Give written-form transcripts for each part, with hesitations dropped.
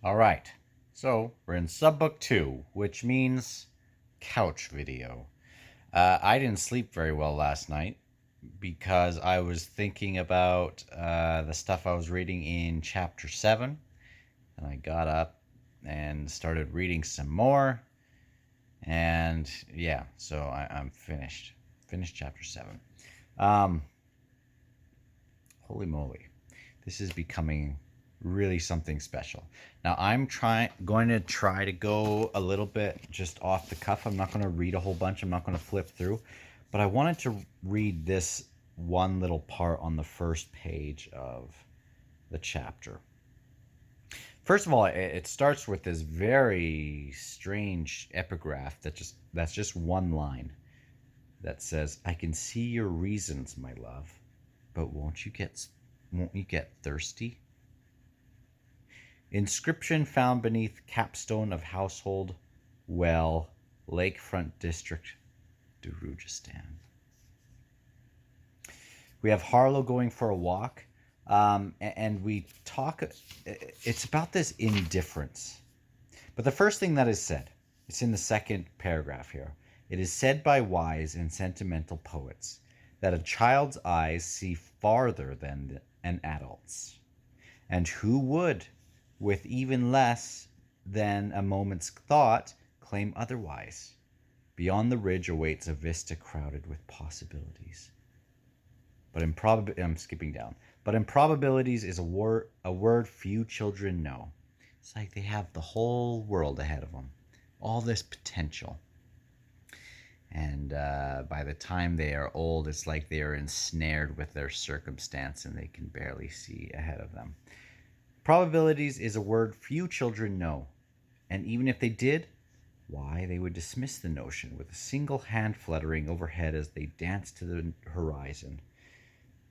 All right. So we're in subbook 2, which means couch video. I didn't sleep very well last night because I was thinking about the stuff I was reading in chapter 7. And I got up and started reading some more. And yeah, so I'm finished. Finished chapter 7. Um, Holy moly. This is becoming really something special. Now going to try to go a little bit just off the cuff. I'm not going to read a whole bunch. I'm not going to flip through, but I wanted to read this one little part on the first page of the chapter. First of all, it starts with this very strange epigraph that's just one line that says, "I can see your reasons, my love, but won't you get thirsty?" Inscription found beneath capstone of household well, lakefront district, Darujistan. We have Harlow going for a walk, and we talk. It's about this indifference. But the first thing that is said, it's in the second paragraph here. It is said by wise and sentimental poets that a child's eyes see farther than an adult's. And who would, with even less than a moment's thought, claim otherwise? Beyond the ridge awaits a vista crowded with possibilities. I'm skipping down. But improbabilities is a word few children know. It's like they have the whole world ahead of them, all this potential. And by the time they are old, it's like they are ensnared with their circumstance and they can barely see ahead of them. Probabilities is a word few children know, and even if they did, why, they would dismiss the notion with a single hand fluttering overhead as they dance to the horizon.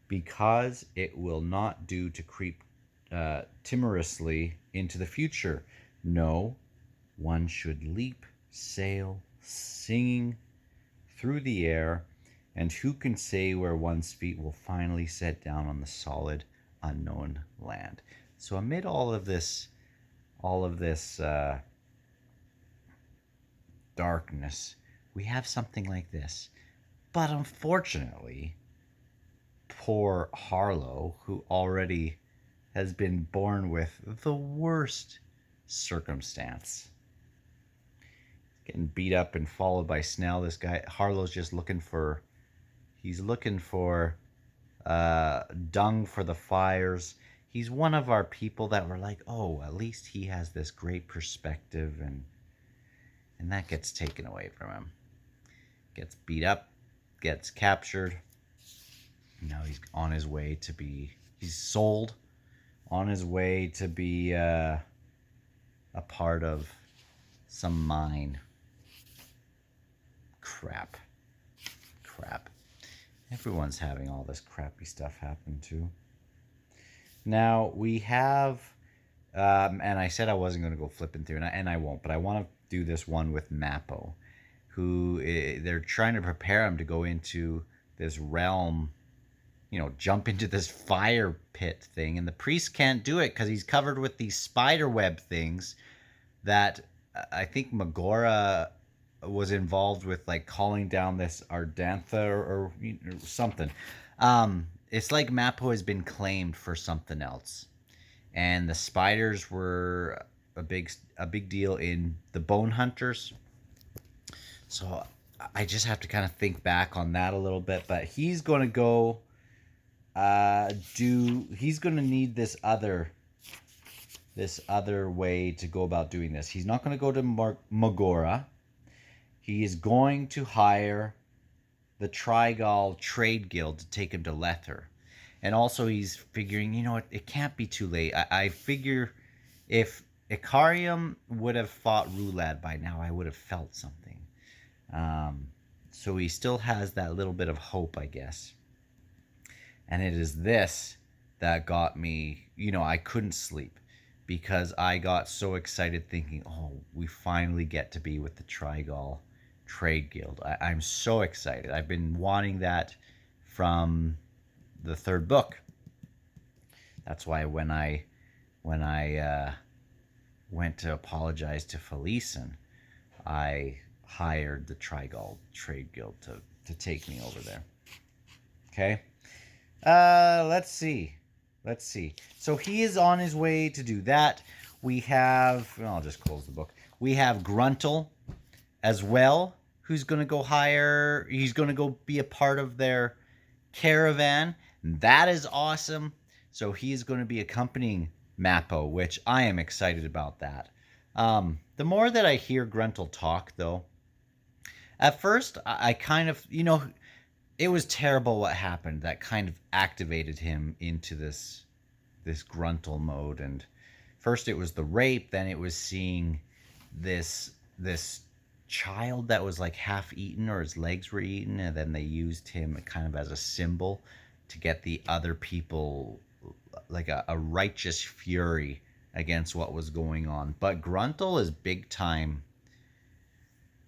Because it will not do to creep timorously into the future. No, one should leap, sail, singing through the air, and who can say where one's feet will finally set down on the solid, unknown land? So amid all of this darkness, we have something like this. But unfortunately, poor Harlow, who already has been born with the worst circumstance, getting beat up and followed by Snell. This guy Harlow's just he's looking for dung for the fires. He's one of our people that were like, oh, at least he has this great perspective, and that gets taken away from him. Gets beat up, gets captured. Now he's on his way to be, he's sold, on his way to be a part of some mine. Crap. Everyone's having all this crappy stuff happen too. Now we have, and I said I wasn't going to go flipping through, and I won't, but I want to do this one with Mappo, who they're trying to prepare him to go into this realm, jump into this fire pit thing, and the priest can't do it because he's covered with these spider web things that I think Megora was involved with, like calling down this Ardantha or something. It's like Mappo has been claimed for something else, and the spiders were a big deal in the Bone Hunters. So I just have to kind of think back on that a little bit. But he's going to go he's going to need this other way to go about doing this. He's not going to go to Megora. He is going to hire the Trigal Trade Guild to take him to Lether. And also he's figuring, it can't be too late. I figure if Ikariam would have fought Rulad by now, I would have felt something. So he still has that little bit of hope, I guess. And it is this that got me, I couldn't sleep because I got so excited thinking, oh, we finally get to be with the Trigal Trade Guild. I'm so excited. I've been wanting that from the third book. That's why when I went to apologize to Felice, and I hired the Trigald Trade Guild to take me over there. Okay. Let's see. Let's see. So he is on his way to do that. We have, well, I'll just close the book. We have Gruntle as well, who's going to go hire, he's going to go be a part of their caravan. That is awesome. So he's going to be accompanying Mappo, which I am excited about that. The more that I hear Gruntle talk, though, at first I kind of, it was terrible what happened that kind of activated him into this gruntle mode. And first it was the rape, then it was seeing this child that was like half eaten, or his legs were eaten, and then they used him kind of as a symbol to get the other people like a righteous fury against what was going on. But Gruntle is big time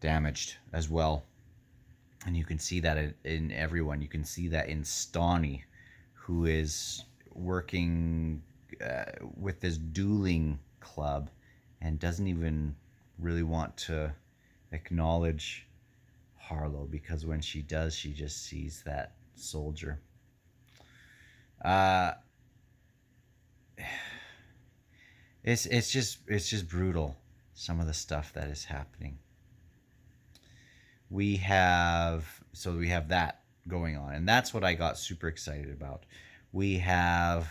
damaged as well. And you can see that in everyone. You can see that in Stawny, who is working with this dueling club and doesn't even really want to acknowledge Harlow, because when she does, she just sees that soldier. It's just brutal, some of the stuff that is happening. We have that going on, and that's what I got super excited about. We have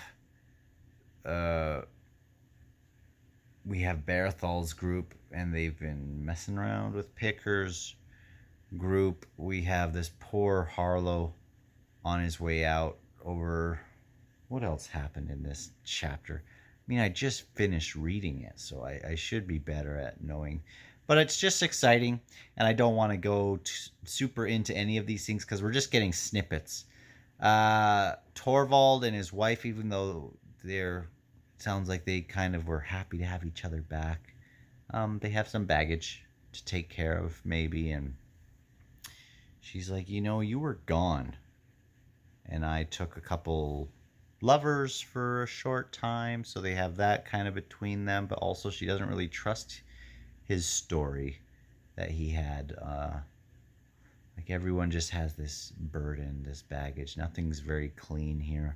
Berthal's group, and they've been messing around with Picker's group. We have this poor Harlow on his way out over. What else happened in this chapter? I mean, I just finished reading it, so I should be better at knowing. But it's just exciting, and I don't want to go super into any of these things because we're just getting snippets. Torvald and his wife, even though sounds like they kind of were happy to have each other back, they have some baggage to take care of, maybe. And she's like, you were gone, and I took a couple lovers for a short time, so they have that kind of between them. But also, she doesn't really trust his story that he had. Like, everyone just has this burden, this baggage. Nothing's very clean here.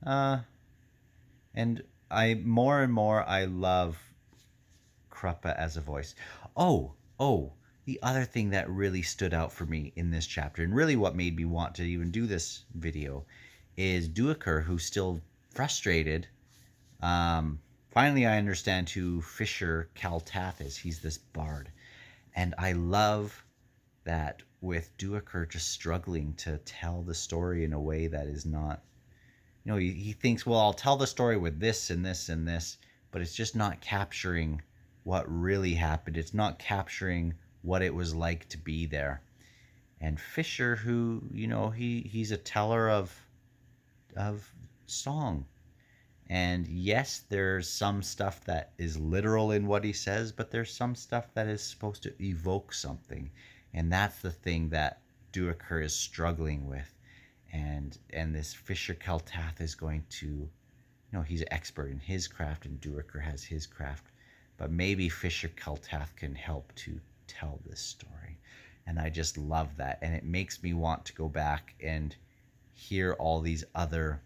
And more and more I love Kruppa as a voice. Oh, the other thing that really stood out for me in this chapter, and really what made me want to even do this video, is Duiker, who's still frustrated. Finally, I understand who Fisher Kaltath is. He's this bard. And I love that with Duiker just struggling to tell the story in a way that is not, he thinks, well, I'll tell the story with this and this and this, but it's just not capturing what really happened. It's not capturing what it was like to be there. And Fisher, who, he's a teller of song. And yes, there's some stuff that is literal in what he says, but there's some stuff that is supposed to evoke something. And that's the thing that Duiker is struggling with. And this Fisher Kaltath is going to, he's an expert in his craft, and Duiker has his craft. But maybe Fisher Kaltath can help to tell this story. And I just love that. And it makes me want to go back and hear all these other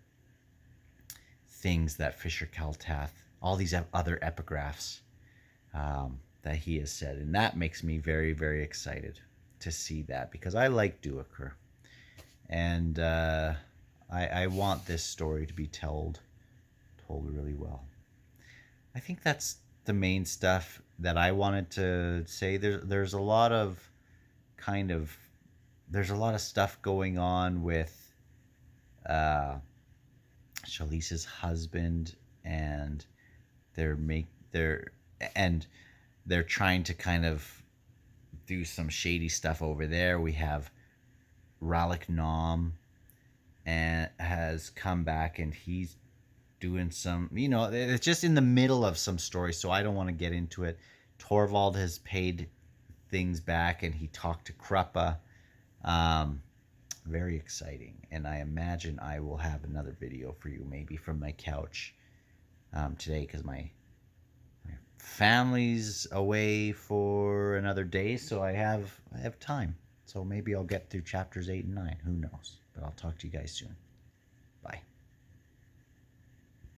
things that Fisher Kaltath, all these other epigraphs that he has said. And that makes me very, very excited to see that, because I like Duiker. And I want this story to be told really well. I think that's the main stuff that I wanted to say. There's a lot of stuff going on with Shalice's husband, and they're trying to kind of do some shady stuff over there. We have Ralik Nom and has come back, and he's doing some, it's just in the middle of some story, so I don't want to get into it. Torvald has paid things back, and he talked to Kruppa. Very exciting, and I imagine I will have another video for you, maybe from my couch today, because my family's away for another day, so I have time. So maybe I'll get through chapters 8 and 9. Who knows? But I'll talk to you guys soon.